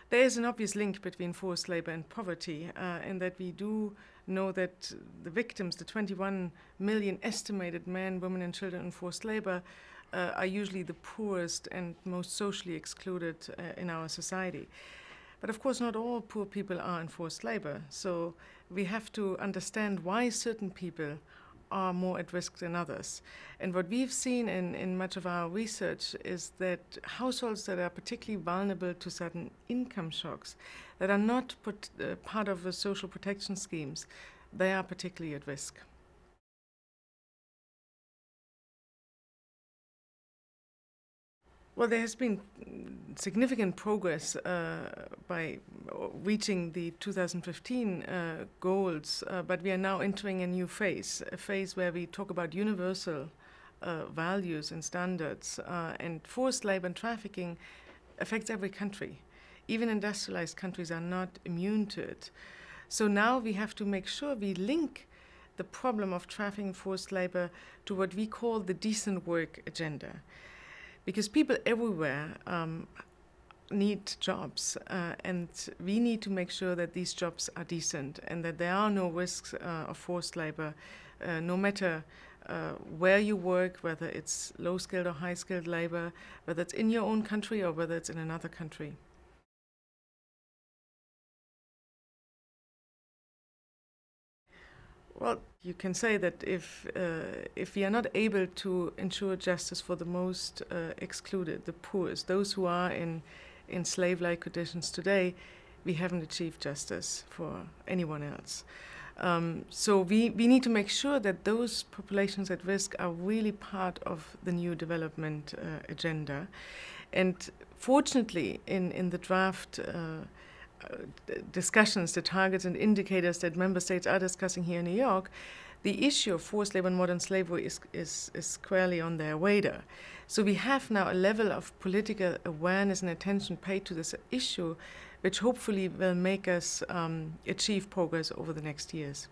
There is an obvious link between forced labor and poverty, in that we do know that the victims, the 21 million estimated men, women, and children in forced labor, are usually the poorest and most socially excluded in our society. But of course, not all poor people are in forced labor, so we have to understand why certain people are more at risk than others. And what we've seen in much of our research is that households that are particularly vulnerable to sudden income shocks, that are not part of the social protection schemes, they are particularly at risk. Well, there has been significant progress by reaching the 2015 goals, but we are now entering a new phase, a phase where we talk about universal values and standards, and forced labor and trafficking affects every country. Even industrialized countries are not immune to it. So now we have to make sure we link the problem of trafficking and forced labor to what we call the decent work agenda. Because people everywhere need jobs, and we need to make sure that these jobs are decent and that there are no risks of forced labor, no matter where you work, whether it's low-skilled or high-skilled labor, whether it's in your own country or whether it's in another country. Well, you can say that if we are not able to ensure justice for the most excluded, the poorest, those who are in slave-like conditions today, we haven't achieved justice for anyone else. So we need to make sure that those populations at risk are really part of the new development agenda. And fortunately, in the draft discussions, the targets and indicators that member states are discussing here in New York, the issue of forced labor and modern slavery is squarely on their radar. So we have now a level of political awareness and attention paid to this issue, which hopefully will make us achieve progress over the next years.